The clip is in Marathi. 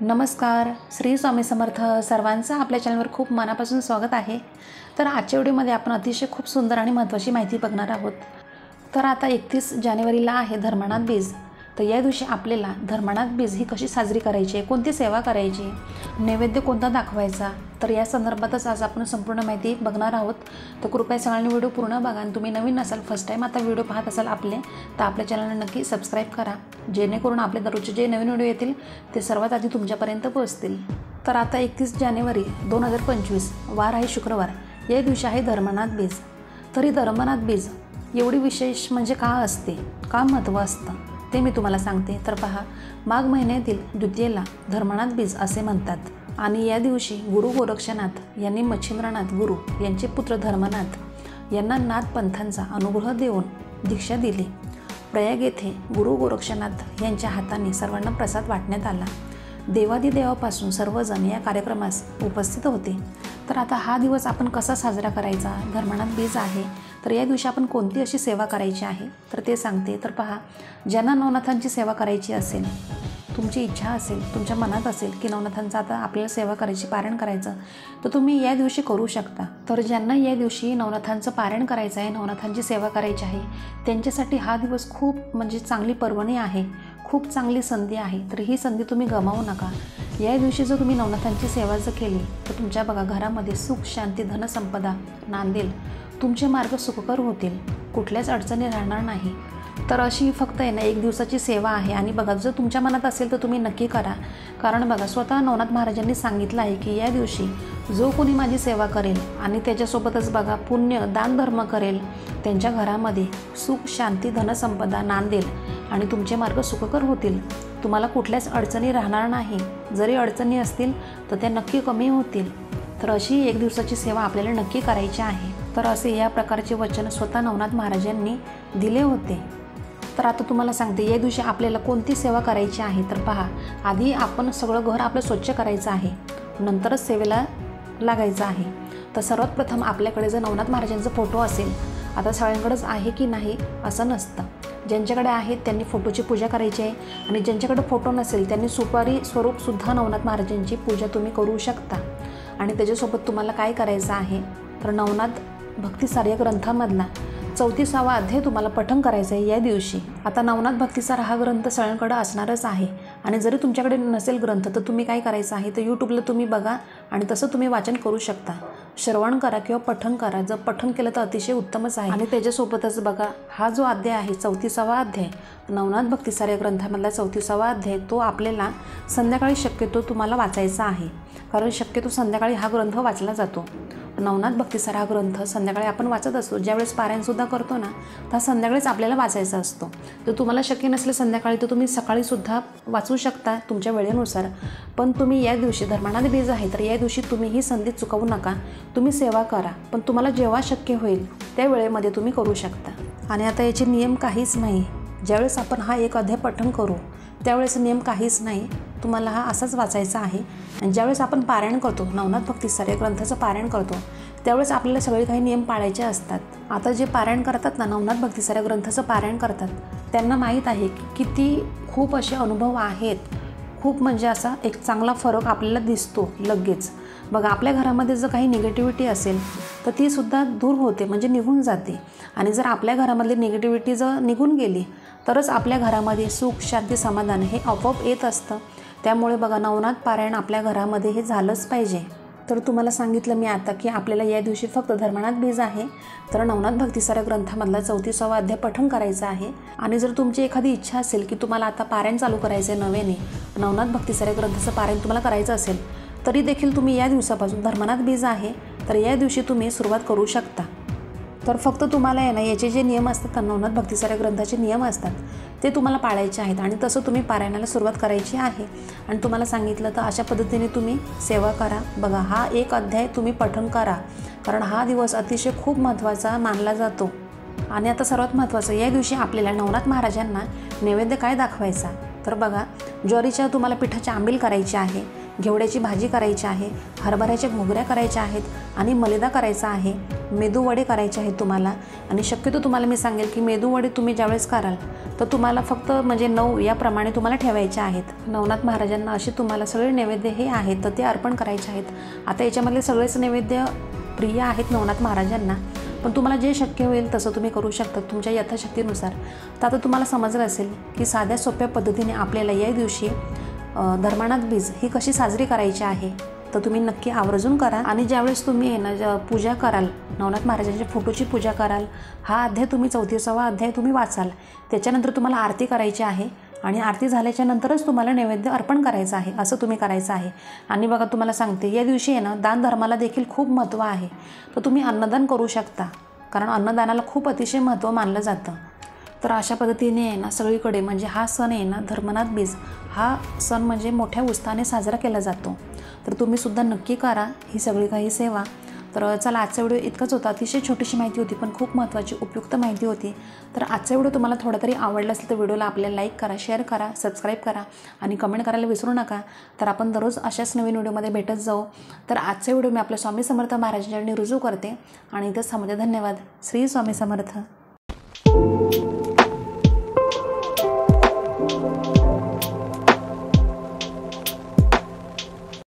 नमस्कार, श्री स्वामी समर्थ. सर्वांचं आपल्या चॅनलवर खूप मनापासून स्वागत आहे. तर आजच्या व्हिडिओमध्ये आपण अतिशय खूप सुंदर आणि महत्त्वाची माहिती बघणार आहोत. तर आता 31 जानेवारीला आहे धर्मनाथ बीज. तर या दिवशी आपल्याला धर्मनाथ बीज ही कशी साजरी करायची, कोणती सेवा करायची, नैवेद्य कोणता दाखवायचा, तर या संदर्भातच आज आपण संपूर्ण माहिती बघणार आहोत. तर कृपया सगळ्यांनी व्हिडिओ पूर्ण बघा. आणि तुम्ही नवीन असाल, फर्स्ट टाईम आता व्हिडिओ पाहत असाल तर आपल्या चॅनलला नक्की सबस्क्राईब करा, जेणेकरून आपले दररोजचे जे नवीन व्हिडिओ येतील ते सर्वात आधी तुमच्यापर्यंत पोहोचतील. तर आता 31 जानेवारी 2025 वार आहे शुक्रवार. या दिवशी आहे धर्मनाथ बीज. तरी धर्मनाथ बीज एवढी विशेष म्हणजे का असते, का महत्त्व असतं ते मी तुम्हाला सांगते. तर पहा, माघ महिन्यातील द्वितीयेला धर्मनाथ बीज असे म्हणतात. आणि या दिवशी गुरु गोरक्षनाथ यांनी मच्छिंद्रनाथ गुरु यांचे पुत्र धर्मनाथ यांना नाथ पंथांचा अनुग्रह देऊन दीक्षा दिली. प्रयाग येथे गुरु गोरक्षनाथ यांच्या हाताने सर्वांना प्रसाद वाटण्यात आला. देवादिदेवापासून सर्वजण या कार्यक्रमास उपस्थित होते. तर आता हा दिवस आपण कसा साजरा करायचा, धर्मनाथ बीज आहे, तर या दिवशी आपण कोणती अशी सेवा करायची आहे तर ते सांगते. तर पहा, ज्यांना नवनाथांची सेवा करायची असेल, तुमची इच्छा असेल, तुमच्या मनात असेल की नवनाथांचा आता आपल्याला सेवा करायची, पारायण करायचं, तर तुम्ही या दिवशी करू शकता. तर ज्यांना या दिवशी नवनाथांचं पारायण करायचं आहे, नवनाथांची सेवा करायची आहे, त्यांच्यासाठी हा दिवस खूप म्हणजे चांगली पर्वणी आहे, खूप चांगली संधी आहे. तर ही संधी तुम्ही गमावू नका. या दिवशी जर तुम्ही नवनाथांची सेवा जर केली तर तुमच्या बघा घरामध्ये सुख, शांती, धनसंपदा नांदेल. तुमचे मार्ग सुखकर होतील, कुठल्याच अडचणी राहणार नाही. तर अशी फक्त आहे ना एक दिवसाची सेवा आहे. आणि बघा, जर तुमच्या मनात असेल तर तुम्ही नक्की करा. कारण बघा, स्वतः नवनाथ महाराजांनी सांगितलं आहे की या दिवशी जो कोणी माझी सेवा करेल आणि त्याच्यासोबतच बघा पुण्य दान धर्म करेल, त्यांच्या घरामध्ये सुख, शांती, धनसंपदा नांदेल आणि तुमचे मार्ग सुखकर होतील. तुम्हाला कुठल्याच अडचणी राहणार नाही. जरी अडचणी असतील तर त्या नक्की कमी होतील. तर अशी एक दिवसाची सेवा आपल्याला नक्की करायची आहे. तर असे या प्रकारचे वचन स्वतः नवनाथ महाराजांनी दिले होते. तर आता तुम्हाला सांगते, या दिवशी आपल्याला कोणती सेवा करायची आहे. तर पहा, आधी आपण सगळं घर आपलं स्वच्छ करायचं आहे, नंतरच सेवेला लागायचं आहे. तर सर्वात प्रथम आपल्याकडे जर नवनाथ महाराजांचा फोटो असेल, आता सगळ्यांकडेच आहे की नाही असं नसतं. ज्यांच्याकडे आहेत त्यांनी फोटोची पूजा करायची आहे. आणि ज्यांच्याकडे फोटो नसेल त्यांनी सुपारी स्वरूपसुद्धा नवनाथ महाराजांची पूजा तुम्ही करू शकता. आणि त्याच्यासोबत तुम्हाला काय करायचं आहे तर नवनाथ भक्तिसार या ग्रंथामधला 34वा अध्याय तुम्हाला पठण करायचं आहे या दिवशी. आता नवनाथ भक्तिसार हा ग्रंथ सगळ्यांकडे असणारच आहे. आणि जरी तुमच्याकडे नसेल ग्रंथ तर तुम्ही काय करायचं आहे तर यूट्यूबला तुम्ही बघा आणि तसं तुम्ही वाचन करू शकता. श्रवण करा किंवा पठण करा. जर पठण केलं तर अतिशय उत्तमच आहे. आणि त्याच्यासोबतच बघा, हा जो अध्याय आहे 34वा अध्याय, नवनाथ भक्तिसार या ग्रंथामधला 34वा अध्याय, तो आपल्याला संध्याकाळी शक्यतो तुम्हाला वाचायचा आहे. कारण शक्यतो संध्याकाळी हा ग्रंथ वाचला जातो. नवनाथ भक्तिसार हा ग्रंथ संध्याकाळी आपण वाचत असतो. ज्यावेळेस पारायणसुद्धा करतो ना, तर संध्याकाळीच आपल्याला वाचायचा असतो. जर तुम्हाला शक्य नसले संध्याकाळी तर तुम्ही सकाळीसुद्धा वाचू शकता तुमच्या वेळेनुसार. पण तुम्ही या दिवशी धर्मनाथ बीज आहे तर या दिवशी तुम्ही ही संधी चुकवू नका. तुम्ही सेवा करा, पण तुम्हाला जेव्हा शक्य होईल त्या वेळेमध्ये तुम्ही करू शकता. आणि आता याचे नियम काहीच नाही. ज्यावेळेस आपण हा एक अध्याय पठण करू त्यावेळेस नियम काहीच नाही. तुम्हाला हा असाच वाचायचा आहे. आणि ज्यावेळेस आपण पारायण करतो, नवनाथ भक्तिसार या ग्रंथाचं पारायण करतो, त्यावेळेस आपल्याला सगळे काही नियम पाळायचे असतात. आता जे पारायण करतात ना, नवनाथ भक्तिसार या ग्रंथाचं पारायण करतात, त्यांना माहीत आहे की किती खूप असे अनुभव आहेत. खूप म्हणजे असा एक चांगला फरक आपल्याला दिसतो लगेच. बघा, आपल्या घरामध्ये जर काही निगेटिव्हिटी असेल तर तीसुद्धा दूर होते, म्हणजे निघून जाते. आणि जर आपल्या घरामधली निगेटिव्हिटी जर निघून गेली तरच आपल्या घरामध्ये सुख, शांती, समाधान हे आपोआप येत असतं. त्यामुळे बघा, नवनाथ पारायण आपल्या घरामध्ये हे झालंच पाहिजे. तर तुम्हाला सांगितलं मी आता की आपल्याला या दिवशी फक्त धर्मनाथ बीज आहे तर नवनाथ भक्तिसार ग्रंथामधला 34वा अध्याय पठण करायचा आहे. आणि जर तुमची एखादी इच्छा असेल की तुम्हाला आता पारायण चालू करायचं आहे नव्याने, नवनाथ भक्तिसार ग्रंथाचं पारायण तुम्हाला करायचं असेल तरी देखील तुम्ही या दिवसापासून, धर्मनाथ बीज आहे तर या दिवशी तुम्ही सुरुवात करू शकता. तर फक्त तुम्हाला आहे ना याचे जे नियम असतात, नवनाथ भक्तिसार ग्रंथाचे नियम असतात ते तुम्हाला पाळायचे आहेत. आणि तसं तुम्ही पारायणाला सुरुवात करायची आहे. आणि तुम्हाला सांगितलं तर अशा पद्धतीने तुम्ही सेवा करा. बघा, हा एक अध्याय तुम्ही पठण करा, कारण हा दिवस अतिशय खूप महत्त्वाचा मानला जातो. आणि आता सर्वात महत्त्वाचं, या दिवशी आपल्याला नवनाथ महाराजांना नैवेद्य काय दाखवायचा तर बघा, ज्वारीच्या तुम्हाला पिठाची आंबील करायची आहे, घेवड्याची भाजी करायची आहे, हरभऱ्याच्या घुगऱ्या करायच्या आहेत आणि मलिदा करायचा आहे, मेदूवडे करायचे आहेत तुम्हाला. आणि शक्यतो तुम्हाला मी सांगेल की मेदूवडे तुम्ही ज्यावेळेस कराल तर तुम्हाला फक्त म्हणजे 9 याप्रमाणे तुम्हाला ठेवायचे आहेत. नवनाथ महाराजांना असे तुम्हाला सगळे नैवेद्य हे आहेत तर ते अर्पण करायचे आहेत. आता याच्यामधले सगळेच नैवेद्य प्रिय आहेत नवनाथ महाराजांना, पण तुम्हाला जे शक्य होईल तसं तुम्ही करू शकता तुमच्या यथाशक्तीनुसार. तर आता तुम्हाला समजलं असेल की साध्या सोप्या पद्धतीने आपल्याला या दिवशी धर्मानाथ बीज ही कशी साजरी करायची आहे. तर तुम्ही नक्की आवर्जून करा. आणि ज्यावेळेस तुम्ही पूजा कराल, नवनाथ महाराजांच्या फोटोची पूजा कराल, हा अध्याय तुम्ही 34वा अध्याय तुम्ही वाचाल. त्याच्यानंतर तुम्हाला आरती करायची आहे आणि आरती झाल्याच्या नंतरच तुम्हाला नैवेद्य अर्पण करायचं आहे. असं तुम्ही करायचं आहे. आणि बघा, तुम्हाला सांगते या दिवशी दान धर्माला देखील खूप महत्त्व आहे. तर तुम्ही अन्नदान करू शकता, कारण अन्नदानाला खूप अतिशय महत्त्व मानलं जातं. तर अशा पद्धतीने सगळीकडे म्हणजे हा सण धर्मनाथ बीज हा सण म्हणजे मोठ्या उत्साहाने साजरा केला जातो. तर तुम्हीसुद्धा नक्की करा ही सगळी काही सेवा. तर चला, आजचा व्हिडिओ इतकंच होता. अतिशय छोटीशी माहिती होती पण खूप महत्त्वाची उपयुक्त माहिती होती. तर आजचा व्हिडिओ तुम्हाला थोडा तरी आवडला असेल तर व्हिडिओला आपल्याला लाईक करा, शेअर करा, सबस्क्राईब करा आणि कमेंट करायला विसरू नका. तर आपण दररोज अशाच नवीन व्हिडिओमध्ये भेटत जाऊ. तर आजचा व्हिडिओ मी आपल्या स्वामी समर्थ महाराजांनी रुजू करते आणि इथंच थांबते. धन्यवाद. श्री स्वामी समर्थ.